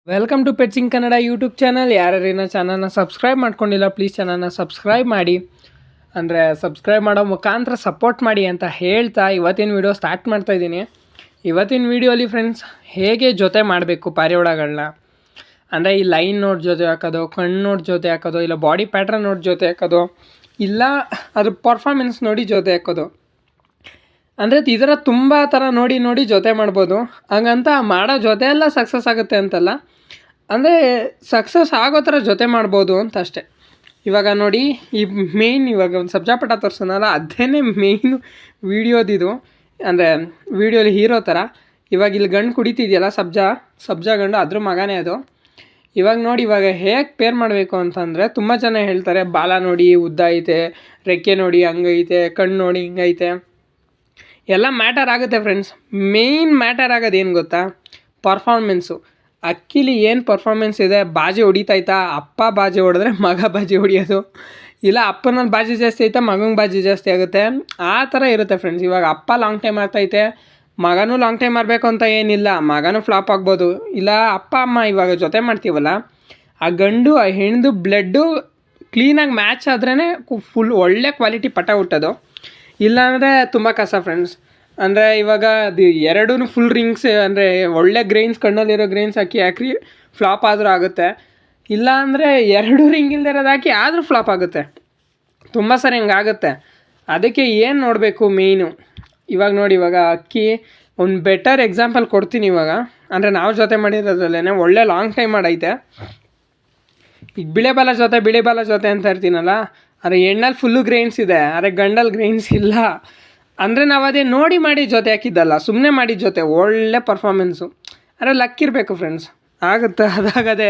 Welcome to ಪೆಟ್ಸಿಂಗ್ Kannada YouTube channel. ಯಾರ್ಯಾರೇನೋ ಚಾನಲ್ನ ಸಬ್ಸ್ಕ್ರೈಬ್ ಮಾಡ್ಕೊಂಡಿಲ್ಲ, ಪ್ಲೀಸ್ ಚಾನಲ್ನ ಸಬ್ಸ್ಕ್ರೈಬ್ ಮಾಡಿ. ಅಂದರೆ ಸಬ್ಸ್ಕ್ರೈಬ್ ಮಾಡೋ ಮುಖಾಂತರ ಸಪೋರ್ಟ್ ಮಾಡಿ ಅಂತ ಹೇಳ್ತಾ ಇವತ್ತಿನ ವೀಡಿಯೋ ಸ್ಟಾರ್ಟ್ ಮಾಡ್ತಾಯಿದ್ದೀನಿ. ಇವತ್ತಿನ ವೀಡಿಯೋಲಿ ಫ್ರೆಂಡ್ಸ್, ಹೇಗೆ ಜೊತೆ ಮಾಡಬೇಕು ಪಾರಿವಾಳಗಳನ್ನ, ಅಂದರೆ ಈ ಲೈನ್ ನೋಟ್ ಜೊತೆ ಹಾಕೋದು, ಕಣ್ಣು ನೋಟ್ ಜೊತೆ ಹಾಕೋದು, ಇಲ್ಲ ಬಾಡಿ ಪ್ಯಾಟ್ರನ್ ನೋಟ್ ಜೊತೆ ಹಾಕೋದು, ಇಲ್ಲ ಅದ್ರ ಪರ್ಫಾರ್ಮೆನ್ಸ್ ನೋಡಿ ಜೊತೆ ಹಾಕೋದು, ಅಂದರೆ ಇದರ ತುಂಬ ಥರ ನೋಡಿ ಜೊತೆ ಮಾಡ್ಬೋದು. ಹಂಗಂತ ಮಾಡೋ ಜೊತೆ ಎಲ್ಲ ಸಕ್ಸಸ್ ಆಗುತ್ತೆ ಅಂತಲ್ಲ, ಅಂದರೆ ಸಕ್ಸಸ್ ಆಗೋ ಥರ ಜೊತೆ ಮಾಡ್ಬೋದು ಅಂತ ಅಷ್ಟೆ. ಇವಾಗ ನೋಡಿ, ಈ ಮೇಯ್ನ್ ಇವಾಗ ಒಂದು ಸಬ್ಜಾಪಟ ತೋರಿಸೋನಲ್ಲ, ಅದೇ ಮೇಯ್ನು ವೀಡಿಯೋದಿದು. ಅಂದರೆ ವೀಡಿಯೋಲಿ ಹೀರೋ ಥರ. ಇವಾಗ ಇಲ್ಲಿ ಗಂಡು ಕುಡಿತಿದೆಯಲ್ಲ, ಸಬ್ಜಾ ಗಂಡು, ಅದ್ರ ಮಗನೇ ಅದು. ಇವಾಗ ನೋಡಿ, ಇವಾಗ ಹೇಗೆ ಪೇರ್ ಮಾಡಬೇಕು ಅಂತಂದರೆ, ತುಂಬ ಜನ ಹೇಳ್ತಾರೆ ಬಾಲ ನೋಡಿ ಉದ್ದ ಐತೆ, ರೆಕ್ಕೆ ನೋಡಿ ಹಂಗೈತೆ, ಕಣ್ಣು ನೋಡಿ ಹಿಂಗೈತೆ, ಎಲ್ಲ ಮ್ಯಾಟರ್ ಆಗುತ್ತೆ ಫ್ರೆಂಡ್ಸ್. ಮೇಯ್ನ್ ಮ್ಯಾಟರ್ ಆಗೋದು ಏನು ಗೊತ್ತಾ? ಪರ್ಫಾರ್ಮೆನ್ಸು. ಅಕ್ಕಿಲಿ ಏನು ಪರ್ಫಾರ್ಮೆನ್ಸ್ ಇದೆ, ಬಾಜಿ ಹೊಡಿತಾಯ್ತಾ, ಅಪ್ಪ ಬಾಜಿ ಹೊಡೆದ್ರೆ ಮಗ ಬಾಜಿ ಹೊಡಿಯೋದು, ಇಲ್ಲ ಅಪ್ಪನಲ್ಲಿ ಬಾಜಿ ಜಾಸ್ತಿ ಐತಾ ಮಗಂಗೆ ಬಾಜಿ ಜಾಸ್ತಿ ಆಗುತ್ತೆ, ಆ ಥರ ಇರುತ್ತೆ ಫ್ರೆಂಡ್ಸ್. ಇವಾಗ ಅಪ್ಪ ಲಾಂಗ್ ಟೈಮ್ ಆರ್ತೈತೆ, ಮಗನೂ ಲಾಂಗ್ ಟೈಮ್ ಮಾಡಬೇಕು ಅಂತ ಏನಿಲ್ಲ, ಮಗನೂ ಫ್ಲಾಪ್ ಆಗ್ಬೋದು. ಇಲ್ಲ ಅಪ್ಪ ಅಮ್ಮ ಇವಾಗ ಜೊತೆ ಮಾಡ್ತೀವಲ್ಲ, ಆ ಗಂಡು ಆ ಹೆಣ್ದು ಬ್ಲಡ್ಡು ಕ್ಲೀನಾಗಿ ಮ್ಯಾಚ್ ಆದ್ರೇ ಫುಲ್ ಒಳ್ಳೆ ಕ್ವಾಲಿಟಿ ಪಟ ಹುಟ್ಟೋದು. ಇಲ್ಲಾಂದರೆ ತುಂಬ ಕಷ್ಟ ಫ್ರೆಂಡ್ಸ್. ಅಂದರೆ ಇವಾಗ ಅದು ಎರಡೂ ಫುಲ್ ರಿಂಗ್ಸ್, ಅಂದರೆ ಒಳ್ಳೆ ಗ್ರೈನ್ಸ್, ಕಣ್ಣಲ್ಲಿರೋ ಗ್ರೈನ್ಸ್ ಹಾಕಿ ಫ್ಲಾಪ್ ಆದರೂ ಆಗುತ್ತೆ. ಇಲ್ಲ ಅಂದರೆ ಎರಡು ರಿಂಗ್ ಇಲ್ಲದೆ ಇರೋದು ಹಾಕಿ ಆದರೂ ಫ್ಲಾಪ್ ಆಗುತ್ತೆ. ತುಂಬ ಸರಿ ಹಂಗಾಗುತ್ತೆ. ಅದಕ್ಕೆ ಏನು ನೋಡಬೇಕು ಮೇಯ್ನು, ಇವಾಗ ನೋಡಿ, ಇವಾಗ ಅಕ್ಕಿ ಒಂದು ಬೆಟರ್ ಎಕ್ಸಾಂಪಲ್ ಕೊಡ್ತೀನಿ ಇವಾಗ. ಅಂದರೆ ನಾವು ಜೊತೆ ಮಾಡಿರೋದ್ರಲ್ಲೇ ಒಳ್ಳೆ ಲಾಂಗ್ ಟೈಮ್ ಮಾಡೈತೆ. ಈಗ ಬಿಳಿ ಬಾಲ ಜೊತೆ ಅಂತ ಇರ್ತೀನಲ್ಲ, ಆದರೆ ಎಣ್ಣಲ್ಲಿ ಫುಲ್ಲು ಗ್ರೈನ್ಸ್ ಇದೆ, ಆದರೆ ಗಂಡಲ್ಲಿ ಗ್ರೈನ್ಸ್ ಇಲ್ಲ. ಅಂದರೆ ನಾವು ಅದೇ ನೋಡಿ ಮಾಡಿ ಜೊತೆ ಹಾಕಿದ್ದಲ್ಲ, ಸುಮ್ಮನೆ ಮಾಡಿದ ಜೊತೆ ಒಳ್ಳೆ ಪರ್ಫಾರ್ಮೆನ್ಸು. ಅಂದರೆ ಲಕ್ಕಿರಬೇಕು ಫ್ರೆಂಡ್ಸ್, ಆಗುತ್ತೆ, ಅದಾಗದೆ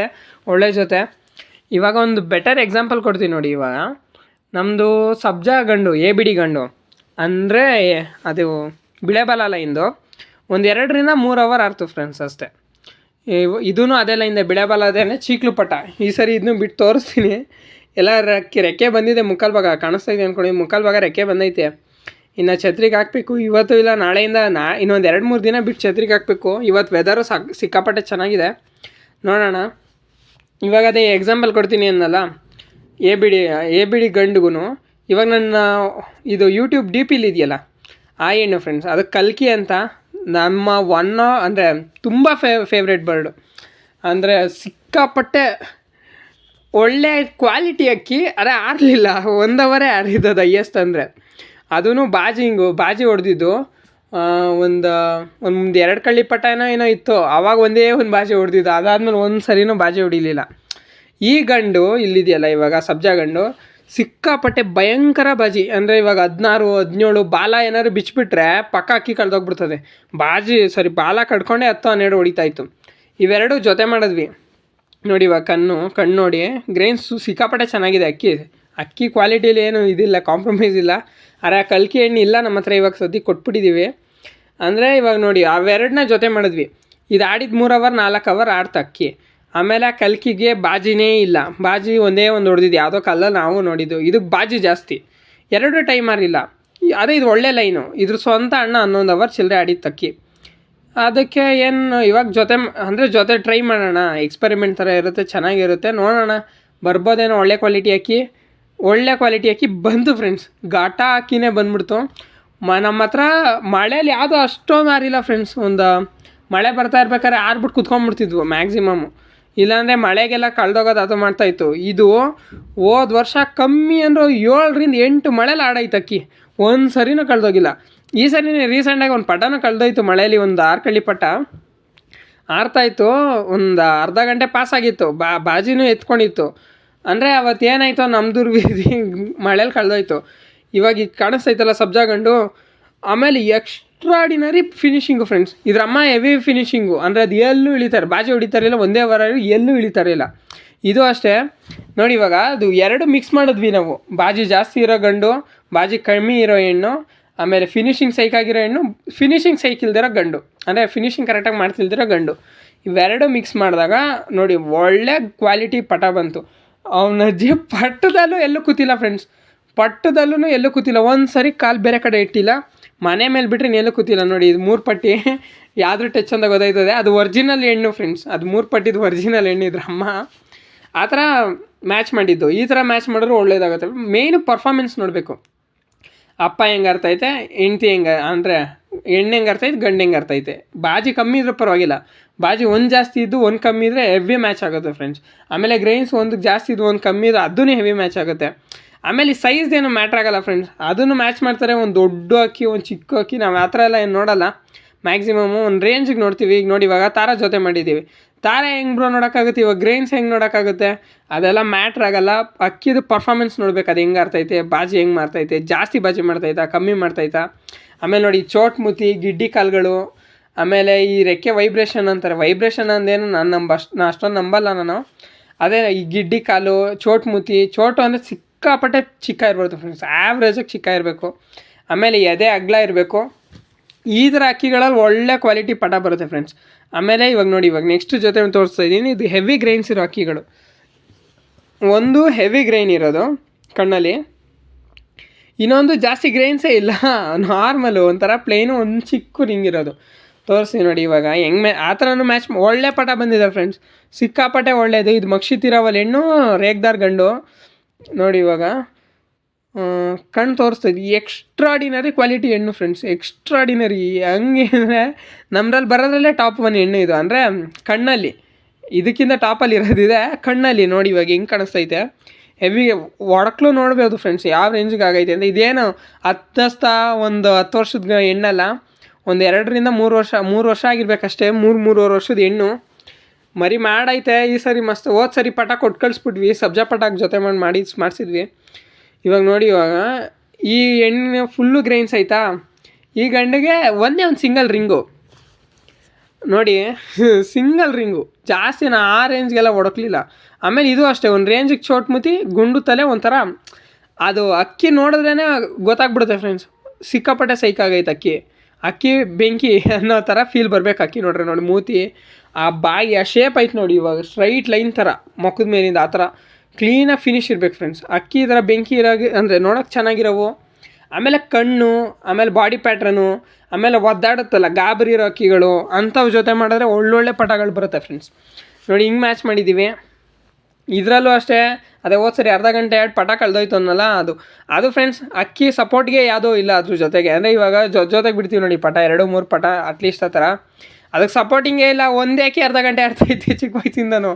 ಒಳ್ಳೆ ಜೊತೆ. ಇವಾಗ ಒಂದು ಬೆಟರ್ ಎಕ್ಸಾಂಪಲ್ ಕೊಡ್ತೀನಿ ನೋಡಿ. ಇವಾಗ ನಮ್ಮದು ಸಬ್ಜಾ ಗಂಡು, ABD ಗಂಡು, ಅಂದರೆ ಅದು ಬಿಳೆಬಾಲ ಲೈನ್ದು ಒಂದು 2-3 ಅವರ್ ಆಯ್ತು ಫ್ರೆಂಡ್ಸ್ ಅಷ್ಟೇ. ಇದೂ ಅದೇ ಲೈನ್ದೆ, ಬಿಳೆಬಾಲ ಅದೇನೆ, ಚೀಕ್ಲು ಪಟ. ಈ ಸರಿ ಇದನ್ನು ಬಿಟ್ಟು ತೋರಿಸ್ತೀನಿ. ಎಲ್ಲ ರೆಕ್ಕೆ ಬಂದಿದೆ, ಮುಕ್ಕಾಲು ಭಾಗ ಕಾಣಿಸ್ತಾ ಇದೆ ಅಂದ್ಕೊಳ್ಳಿ, ಮುಕ್ಕಾಲು ಭಾಗ ರೆಕ್ಕೆ ಬಂದೈತೆ. ಇನ್ನು ಛತ್ರಿಗೆ ಹಾಕಬೇಕು ಇವತ್ತು, ಇಲ್ಲ ನಾಳೆಯಿಂದ ಇನ್ನೊಂದು 2-3 ದಿನ ಬಿಟ್ಟು ಛತ್ರಿಗೆ ಹಾಕಬೇಕು. ಇವತ್ತು ವೆದರು ಸಿಕ್ಕಾಪಟ್ಟೆ ಚೆನ್ನಾಗಿದೆ, ನೋಡೋಣ. ಇವಾಗ ಅದೇ ಎಕ್ಸಾಂಪಲ್ ಕೊಡ್ತೀನಿ ಅನ್ನಲ್ಲ, ABD ಗಂಡಿಗೂ ಇವಾಗ ನನ್ನ ಇದು ಯೂಟ್ಯೂಬ್ DPಲಿ ಇದೆಯಲ್ಲ, ಆ ಹೆಣ್ಣು ಫ್ರೆಂಡ್ಸ್, ಅದು ಕಲ್ಕಿ ಅಂತ, ನಮ್ಮ ಅಂದರೆ ತುಂಬ ಫೇವ್ರೇಟ್ ಬರ್ಡು. ಅಂದರೆ ಸಿಕ್ಕಾಪಟ್ಟೆ ಒಳ್ಳೆ ಕ್ವಾಲಿಟಿ ಅಕ್ಕಿ. ಅದೇ ಆರಲಿಲ್ಲ, 1 ಅವರೇ ಆರಿದ್ದದು ಹೈಯೆಸ್ಟ್. ಅಂದರೆ ಅದೂ ಬಾಜಿ ಹೊಡೆದಿದ್ದು ಒಂದು 2 ಕಳ್ಳಿ ಪಟ ಏನೋ ಇತ್ತು, ಆವಾಗ ಒಂದೇ ಒಂದು ಬಾಜಿ ಹೊಡೆದಿದ್ದು. ಅದಾದಮೇಲೆ ಒಂದು ಸರಿನೂ ಬಾಜಿ ಹೊಡಿಲಿಲ್ಲ. ಈ ಗಂಡು ಇಲ್ಲಿದೆಯಲ್ಲ, ಇವಾಗ ಸಬ್ಜಾ ಗಂಡು ಸಿಕ್ಕಾಪಟ್ಟೆ ಭಯಂಕರ ಬಾಜಿ. ಅಂದರೆ ಇವಾಗ 16-17 ಬಾಲ ಏನಾದ್ರು ಬಿಚ್ಚಿಬಿಟ್ರೆ ಪಕ್ಕ ಅಕ್ಕಿ ಕಳೆದೋಗ್ಬಿಡ್ತದೆ. ಬಾಲ ಕಡ್ಕೊಂಡೆ 10-12 ಹೊಡಿತಾಯಿತ್ತು. ಇವೆರಡು ಜೊತೆ ಮಾಡಿದ್ವಿ ನೋಡಿ. ಇವಾಗ ಕಣ್ಣು ನೋಡಿ, ಗ್ರೈನ್ಸ್ ಸಿಕ್ಕಾಪಟ್ಟೆ ಚೆನ್ನಾಗಿದೆ. ಅಕ್ಕಿ ಕ್ವಾಲಿಟಿಲಿ ಏನು ಇದಿಲ್ಲ, ಕಾಂಪ್ರಮೈಸ್ ಇಲ್ಲ. ಅರೆ ಆ ಕಲ್ಕಿ ಎಣ್ಣೆ ಇಲ್ಲ ನಮ್ಮ ಹತ್ರ, ಇವಾಗ ಸದ್ಯಕ್ಕೆ ಕೊಟ್ಬಿಟ್ಟಿದ್ದೀವಿ. ಅಂದರೆ ಇವಾಗ ನೋಡಿ, ಅವೆರಡನ್ನ ಜೊತೆ ಮಾಡಿದ್ವಿ. ಇದು ಆಡಿದ 3 ಅವರ್ 4 ಅವರ್ ಆಡ್ತು ಅಕ್ಕಿ. ಆಮೇಲೆ ಆ ಕಲ್ಕಿಗೆ ಬಾಜಿನೇ ಇಲ್ಲ, ಬಾಜಿ ಒಂದೇ ಒಂದು ಹೊಡೆದಿದ್ದು, ಯಾವುದೋ ಕಲ್ಲಲ್ಲಿ ನಾವು ನೋಡಿದ್ದು. ಇದಕ್ಕೆ ಬಾಜಿ ಜಾಸ್ತಿ, 2 ಟೈಮರ್ ಇಲ್ಲ. ಅದೇ ಇದು ಒಳ್ಳೆ ಲೈನು. ಇದ್ರ ಸ್ವಂತ ಅಣ್ಣ 11 ಅವರ್ ಚಿಲ್ಲರೆ ಆಡಿದ್ದು ಅಕ್ಕಿ. ಅದಕ್ಕೆ ಏನು ಇವಾಗ ಜೊತೆ ಟ್ರೈ ಮಾಡೋಣ, ಎಕ್ಸ್ಪೆರಿಮೆಂಟ್ ಥರ ಇರುತ್ತೆ, ಚೆನ್ನಾಗಿರುತ್ತೆ, ನೋಡೋಣ ಬರ್ಬೋದೇನೋ. ಒಳ್ಳೆ ಕ್ವಾಲಿಟಿ ಅಕ್ಕಿ ಬಂತು ಫ್ರೆಂಡ್ಸ್. ಘಾಟ ಅಕ್ಕಿನೇ ಬಂದ್ಬಿಡ್ತು. ನಮ್ಮ ಹತ್ರ ಮಳೇಲಿ ಯಾವುದೋ ಅಷ್ಟೊಂದು ಆರಿಲ್ಲ ಫ್ರೆಂಡ್ಸ್. ಒಂದು ಮಳೆ ಬರ್ತಾ ಇರ್ಬೇಕಾದ್ರೆ ಆರ್ಬಿಟ್ಟು ಕುತ್ಕೊಂಡ್ಬಿಡ್ತಿದ್ವು ಮ್ಯಾಕ್ಸಿಮಮ್ಮು. ಇಲ್ಲಾಂದರೆ ಮಳೆಗೆಲ್ಲ ಕಳೆದೋಗೋದು ಅದು ಮಾಡ್ತಾಯಿತ್ತು. ಇದು ಹೋದ ವರ್ಷ ಕಮ್ಮಿ ಅಂದರೂ 7-8 ಮಳೇಲಿ ಆಡೈತೆ ಅಕ್ಕಿ, ಒಂದು ಸರಿನೂ ಕಳೆದೋಗಿಲ್ಲ. ಈ ಸರಿನೇ ರೀಸೆಂಟಾಗಿ ಒಂದು ಪಟನೂ ಕಳೆದೋಯ್ತು ಮಳೆಯಲ್ಲಿ, ಒಂದು 6 ಕಳ್ಳಿ ಪಟ ಆರ್ತಾಯಿತ್ತು. ಒಂದು ಅರ್ಧ ಗಂಟೆ ಪಾಸಾಗಿತ್ತು, ಬಾಜಿನೂ ಎತ್ಕೊಂಡಿತ್ತು. ಅಂದರೆ ಅವತ್ತೇನಾಯಿತು, ನಮ್ಮದು ಮಳೇಲಿ ಕಳೆದೋಯ್ತು. ಇವಾಗ ಈಗ ಕಾಣಿಸ್ತೈತಲ್ಲ ಸಬ್ಜಾ ಗಂಡು. ಆಮೇಲೆ ಎಕ್ಸ್ಟ್ರಾಡಿನರಿ ಫಿನಿಷಿಂಗು ಫ್ರೆಂಡ್ಸ್. ಇದ್ರಮ್ಮ ಹೆವಿ ಫಿನಿಷಿಂಗು, ಅಂದರೆ ಅದು ಎಲ್ಲೂ ಇಳಿತಾರೆ, ಬಾಜಿ ಹೊಡಿತಾರಿಲ್ಲ, ಒಂದೇ ವಾರ ಎಲ್ಲೂ ಇಳಿತಾರಿಲ್ಲ. ಇದು ಅಷ್ಟೇ ನೋಡಿ. ಇವಾಗ ಅದು 2 ಮಿಕ್ಸ್ ಮಾಡಿದ್ವಿ ನಾವು, ಬಾಜಿ ಜಾಸ್ತಿ ಇರೋ ಗಂಡು, ಬಾಜಿ ಕಮ್ಮಿ ಇರೋ ಹೆಣ್ಣು, ಆಮೇಲೆ ಫಿನಿಷಿಂಗ್ ಸೈಕಾಗಿರೋ ಹೆಣ್ಣು, ಫಿನಿಷಿಂಗ್ ಸೈಕ್ ಇಲ್ದಿರೋ ಗಂಡು, ಅಂದರೆ ಫಿನಿಷಿಂಗ್ ಕರೆಕ್ಟಾಗಿ ಮಾಡ್ತಿಲ್ದಿರೋ ಗಂಡು. ಇವೆರಡು ಮಿಕ್ಸ್ ಮಾಡಿದಾಗ ನೋಡಿ ಒಳ್ಳೆ ಕ್ವಾಲಿಟಿ ಪಟ ಬಂತು. ಅವನಜ್ಜಿ ಪಟ್ಟದಲ್ಲೂ ಎಲ್ಲೂ ಕೂತಿಲ್ಲ ಫ್ರೆಂಡ್ಸ್, ಎಲ್ಲೂ ಕೂತಿಲ್ಲ. ಒಂದು ಸರಿ ಕಾಲು ಬೇರೆ ಕಡೆ ಇಟ್ಟಿಲ್ಲ, ಮನೆ ಮೇಲೆ ಬಿಟ್ಟರೆ ಇನ್ನೆಲ್ಲೂ ಕೂತಿಲ್ಲ ನೋಡಿ. ಇದು 3 ಪಟ್ಟಿ ಯಾವ್ದು ಟಚ್ ಅಂತ ಗೊತ್ತಾಯ್ತದೆ. ಅದು ಒರಿಜಿನಲ್ ಹೆಣ್ಣು ಫ್ರೆಂಡ್ಸ್, ಅದು 3 ಪಟ್ಟಿದ್ದು ಒರಿಜಿನಲ್ ಹೆಣ್ಣು ಇದ್ರ ಅಮ್ಮ ಆ ಥರ ಮ್ಯಾಚ್ ಮಾಡಿದ್ದು. ಈ ಥರ ಮ್ಯಾಚ್ ಮಾಡಿದ್ರು ಒಳ್ಳೇದಾಗುತ್ತೆ. ಮೇಯ್ನು ಪರ್ಫಾರ್ಮೆನ್ಸ್ ನೋಡಬೇಕು. ಅಪ್ಪ ಹೆಂಗೆ ಅರ್ತೈತೆ, ಹೆಂಡ್ತಿ ಹೆಂಗೆ ಅಂದರೆ ಹೆಣ್ಣು ಹೆಂಗೆ ಅರ್ತೈತೆ, ಗಂಡು ಹೆಂಗೆ ಅರ್ತೈತೆ. ಬಾಜಿ ಕಮ್ಮಿ ಇದ್ರೂ ಪರವಾಗಿಲ್ಲ, ಬಾಜಿ ಒಂದು ಜಾಸ್ತಿ ಇದ್ದು ಒಂದು ಕಮ್ಮಿ ಇದ್ದರೆ ಹೆವಿ ಮ್ಯಾಚ್ ಆಗುತ್ತೆ ಫ್ರೆಂಡ್ಸ್. ಆಮೇಲೆ ಗ್ರೈನ್ಸ್ ಒಂದು ಜಾಸ್ತಿ ಇದ್ದು ಒಂದು ಕಮ್ಮಿ ಇದ್ದು ಅದೂ ಹೆವಿ ಮ್ಯಾಚ್ ಆಗುತ್ತೆ. ಆಮೇಲೆ ಈ ಸೈಜ್ ಏನು ಮ್ಯಾಟ್ರ್ ಆಗೋಲ್ಲ ಫ್ರೆಂಡ್ಸ್, ಅದನ್ನು ಮ್ಯಾಚ್ ಮಾಡ್ತಾರೆ. ಒಂದು ದೊಡ್ಡ ಅಕ್ಕಿ, ಒಂದು ಚಿಕ್ಕ ಅಕ್ಕಿ, ನಾವು ಆ ಥರ ಎಲ್ಲ ಏನು ನೋಡೋಲ್ಲ. ಮ್ಯಾಕ್ಸಿಮಮ್ಮು ಒಂದು ರೇಂಜಿಗೆ ನೋಡ್ತೀವಿ. ಈಗ ನೋಡಿ, ಇವಾಗ ತಾರ ಜೊತೆ ಮಾಡಿದ್ದೀವಿ. ತಾರ ಹೆಂಗೆ ಬ್ರೋ ನೋಡೋಕ್ಕಾಗುತ್ತೆ, ಇವಾಗ ಗ್ರೈನ್ಸ್ ಹೆಂಗೆ ನೋಡೋಕ್ಕಾಗುತ್ತೆ, ಅದೆಲ್ಲ ಮ್ಯಾಟ್ರ್ ಆಗೋಲ್ಲ. ಅಕ್ಕಿದು ಪರ್ಫಾರ್ಮೆನ್ಸ್ ನೋಡ್ಬೇಕು, ಅದು ಹೆಂಗೆ ಆರ್ತೈತೆ, ಬಾಜಿ ಹೆಂಗೆ ಮಾಡ್ತೈತೆ, ಜಾಸ್ತಿ ಬಾಜಿ ಮಾಡ್ತೈತಾ, ಕಮ್ಮಿ ಮಾಡ್ತೈತಾ. ಆಮೇಲೆ ನೋಡಿ ಚೋಟ್ ಮುತಿ, ಗಿಡ್ಡಿ ಕಾಲುಗಳು, ಆಮೇಲೆ ಈ ರೆಕ್ಕೆ ವೈಬ್ರೇಷನ್ ಅಂತಾರೆ. ವೈಬ್ರೇಷನ್ ಅಂದೇನು ನಾನು ಅಷ್ಟೊಂದು ನಂಬಲ್ಲ ನಾನು. ಅದೇ ಈ ಗಿಡ್ಡಿ ಕಾಲು, ಚೋಟ್ ಮುತಿ, ಚೋಟು ಅಂದರೆ ಸಿಕ್ಕಾಪಟ್ಟೆ ಚಿಕ್ಕ ಇರ್ಬೋದು ಫ್ರೆಂಡ್ಸ್, ಆ್ಯಾವ್ರೇಜಾಗಿ ಚಿಕ್ಕ ಇರಬೇಕು. ಆಮೇಲೆ ಎದೆ ಅಗಲ ಇರಬೇಕು. ಈ ಥರ ಅಕ್ಕಿಗಳಲ್ಲಿ ಒಳ್ಳೆ ಕ್ವಾಲಿಟಿ ಪಟ ಬರುತ್ತೆ ಫ್ರೆಂಡ್ಸ್. ಆಮೇಲೆ ಇವಾಗ ನೋಡಿ, ಇವಾಗ ನೆಕ್ಸ್ಟ್ ಜೊತೆ ತೋರಿಸ್ತಾ ಇದ್ದೀನಿ. ಇದು ಹೆವಿ ಗ್ರೈನ್ಸ್ ಇರೋ ಅಕ್ಕಿಗಳು. ಒಂದು ಹೆವಿ ಗ್ರೈನ್ ಇರೋದು ಕಣ್ಣಲ್ಲಿ, ಇನ್ನೊಂದು ಜಾಸ್ತಿ ಗ್ರೈನ್ಸೇ ಇಲ್ಲ, ನಾರ್ಮಲು ಒಂಥರ ಪ್ಲೇನು, ಒಂದು ಚಿಕ್ಕ ರಿಂಗ್ ಇರೋದು. ತೋರಿಸಿ ನೋಡಿ ಇವಾಗ ಹೆಂಗೆ ಆ ಥರನೂ ಮ್ಯಾಚ್ ಒಳ್ಳೆ ಪಟ ಬಂದಿದೆ ಫ್ರೆಂಡ್ಸ್, ಸಿಕ್ಕಾಪಟ್ಟೆ ಒಳ್ಳೆಯದು. ಇದು ಮಕ್ಷಿತಿರವಲ್ ಹೆಣ್ಣು, ರೇಗ್ದಾರ್ ಗಂಡು. ನೋಡಿ ಇವಾಗ ಕಣ್ಣು ತೋರಿಸ್ತಾ ಇದ್ವಿ. ಎಕ್ಸ್ಟ್ರಾಡಿನರಿ ಕ್ವಾಲಿಟಿ ಹೆಣ್ಣು ಫ್ರೆಂಡ್ಸ್, ಎಕ್ಸ್ಟ್ರಾಡಿನರಿ. ಹಂಗೆ ಅಂದರೆ ನಮ್ಮದ್ರಲ್ಲಿ ಬರೋದ್ರಲ್ಲೇ ಟಾಪ್ 1 ಹೆಣ್ಣು ಇದು. ಅಂದರೆ ಕಣ್ಣಲ್ಲಿ ಇದಕ್ಕಿಂತ ಟಾಪಲ್ಲಿ ಇರೋದಿದೆ, ಕಣ್ಣಲ್ಲಿ ನೋಡಿ ಇವಾಗ ಹೆಂಗೆ ಕಾಣಿಸ್ತೈತೆ. ಹೆವಿ ಒಡಕ್ಲು ನೋಡ್ಬೋದು ಫ್ರೆಂಡ್ಸ್ ಯಾವ ರೇಂಜಿಗೆ ಆಗೈತೆ ಅಂತ. ಇದೇನು ಒಂದು 10 ವರ್ಷದ ಹೆಣ್ಣಲ್ಲ, ಒಂದು 2ರಿಂದ 3 ವರ್ಷ ಆಗಿರ್ಬೇಕಷ್ಟೇ. 3-3.5 ವರ್ಷದ ಹೆಣ್ಣು ಮರಿ ಮಾಡೈತೆ. ಈ ಸರಿ ಮಸ್ತ್. ಹೋದ ಸರಿ ಪಟ ಕೊಟ್ಟು ಕಳಿಸ್ಬಿಟ್ವಿ, ಸಬ್ಜಾ ಪಟಾಕ್ ಜೊತೆ ಮಾಡಿಸಿದ್ವಿ. ಇವಾಗ ನೋಡಿ, ಇವಾಗ ಈ ಹೆಣ್ಣು ಫುಲ್ಲು ಗ್ರೈನ್ಸ್ ಆಯಿತಾ. ಈ ಗಂಡಿಗೆ ಒಂದೇ ಒಂದು ಸಿಂಗಲ್ ರಿಂಗು ನೋಡಿ, ಸಿಂಗಲ್ ರಿಂಗು, ಜಾಸ್ತಿ ನಾ ಆ ರೇಂಜ್ಗೆಲ್ಲ ಹೊಡಕ್ಲಿಲ್ಲ. ಆಮೇಲೆ ಇದು ಅಷ್ಟೇ, ಒಂದು ರೇಂಜಿಗೆ ಚೋಟ್ ಮುತಿ, ಗುಂಡು ತಲೆ, ಒಂಥರ ಅದು ಅಕ್ಕಿ ನೋಡಿದ್ರೇ ಗೊತ್ತಾಗ್ಬಿಡುತ್ತೆ ಫ್ರೆಂಡ್ಸ್, ಸಿಕ್ಕಾಪಟ್ಟೆ ಸೈಕಾಗೈತೆ ಅಕ್ಕಿ ಬೆಂಕಿ ಅನ್ನೋ ಥರ ಫೀಲ್ ಬರ್ಬೇಕು ಅಕ್ಕಿ ನೋಡ್ರಿ. ನೋಡಿ ಮೂತಿ, ಆ ಬಾಯಿ, ಆ ಶೇಪ್ ಐತೆ ನೋಡಿ, ಇವಾಗ ಸ್ಟ್ರೈಟ್ ಲೈನ್ ಥರ ಮೊಕ್ಕದ ಮೇಲಿಂದ ಆ ಥರ ಕ್ಲೀನಾಗಿ ಫಿನಿಶ್ ಇರ್ಬೇಕು ಫ್ರೆಂಡ್ಸ್. ಅಕ್ಕಿ ಈ ಥರ ಬೆಂಕಿ ಇರೋಗಿ ಅಂದರೆ ನೋಡೋಕೆ ಚೆನ್ನಾಗಿರೋವು. ಆಮೇಲೆ ಕಣ್ಣು, ಆಮೇಲೆ ಬಾಡಿ ಪ್ಯಾಟ್ರನು, ಆಮೇಲೆ ಒದ್ದಾಡುತ್ತಲ್ಲ ಗಾಬರಿ ಇರೋ ಅಕ್ಕಿಗಳು, ಅಂಥವು ಜೊತೆ ಮಾಡಿದ್ರೆ ಒಳ್ಳೊಳ್ಳೆ ಪಟಗಳು ಬರುತ್ತೆ ಫ್ರೆಂಡ್ಸ್. ನೋಡಿ ಹಿಂಗೆ ಮ್ಯಾಚ್ ಮಾಡಿದ್ದೀವಿ. ಇದರಲ್ಲೂ ಅಷ್ಟೇ, ಅದೇ ಹೋದ ಸರಿ ಅರ್ಧ ಗಂಟೆ 2 ಪಟ ಕಳೆದೋಯ್ತು ಅನ್ನಲ್ಲ, ಅದು ಫ್ರೆಂಡ್ಸ್ ಅಕ್ಕಿ ಸಪೋರ್ಟ್ಗೆ ಯಾವುದೋ ಇಲ್ಲ ಅದ್ರ ಜೊತೆಗೆ. ಅಂದರೆ ಇವಾಗ ಜೊತೆಗೆ ಬಿಡ್ತೀವಿ ನೋಡಿ ಪಟ, 2-3 ಪಟ ಅಟ್ಲೀಸ್ಟ್ ಆ ಥರ. ಅದಕ್ಕೆ ಸಪೋರ್ಟಿಂಗೇ ಇಲ್ಲ, ಒಂದೇ ಅಕ್ಕಿ ಅರ್ಧ ಗಂಟೆ ಆಡ್ತಾಯಿತ್ತು ಚಿಕ್ಕ ವಯಸ್ಸಿಂದನೂ.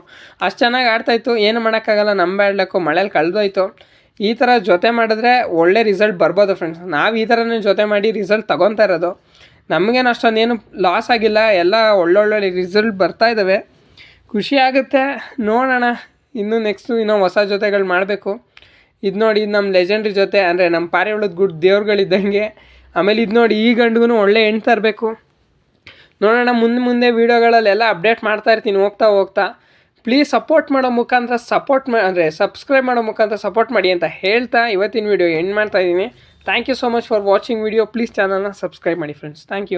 ಅಷ್ಟು ಚೆನ್ನಾಗಿ ಆಡ್ತಾಯಿತ್ತು, ಏನು ಮಾಡೋಕ್ಕಾಗಲ್ಲ, ನಂಬೇಡ್ಲಕ್ಕೂ ಮಳೇಲಿ ಕಳೆದೋಯ್ತು. ಈ ಥರ ಜೊತೆ ಮಾಡಿದ್ರೆ ಒಳ್ಳೆ ರಿಸಲ್ಟ್ ಬರ್ಬೋದು ಫ್ರೆಂಡ್ಸ್. ನಾವು ಈ ಥರನೇ ಜೊತೆ ಮಾಡಿ ರಿಸಲ್ಟ್ ತೊಗೊತಾ ಇರೋದು. ನಮಗೇನು ಅಷ್ಟೊಂದೇನು ಲಾಸ್ ಆಗಿಲ್ಲ, ಎಲ್ಲ ಒಳ್ಳೊಳ್ಳೆ ರಿಸಲ್ಟ್ ಬರ್ತಾಯಿದ್ದಾವೆ, ಖುಷಿ ಆಗುತ್ತೆ. ನೋಡೋಣ ಇನ್ನೂ ಇನ್ನೂ ಹೊಸ ಜೊತೆಗಳು ಮಾಡಬೇಕು. ಇದು ನೋಡಿ, ಇದು ನಮ್ಮ ಲೆಜೆಂಡ್ರಿ ಜೊತೆ, ಅಂದರೆ ನಮ್ಮ ಪಾರಿವಾಳದ ಗುಡ್ ದೇವ್ರುಗಳಿದ್ದಂಗೆ. ಆಮೇಲೆ ಇದು ನೋಡಿ, ಈ ಗಂಡಿಗೂ ಒಳ್ಳೆ ಹೆಣ್ಣು ತರಬೇಕು. ನೋಡೋಣ ಮುಂದೆ ವೀಡಿಯೋಗಳಲ್ಲೆಲ್ಲ ಅಪ್ಡೇಟ್ ಮಾಡ್ತಾ ಇರ್ತೀನಿ ಹೋಗ್ತಾ. ಪ್ಲೀಸ್ ಸಪೋರ್ಟ್ ಮಾಡೋ ಮುಖಾಂತರ ಅಂದರೆ ಸಬ್ಸ್ಕ್ರೈಬ್ ಮಾಡೋ ಮುಖಾಂತರ ಸಪೋರ್ಟ್ ಮಾಡಿ ಅಂತ ಹೇಳ್ತಾ ಇವತ್ತಿನ ವೀಡಿಯೋ ಎಂಡ್ ಮಾಡ್ತಾಯಿದ್ದೀನಿ. Thank you so much for watching video. Please ಚಾನಲ್ನ ಸಬ್ಸ್ಕ್ರೈಬ್ ಮಾಡಿ ಫ್ರೆಂಡ್ಸ್. Thank you.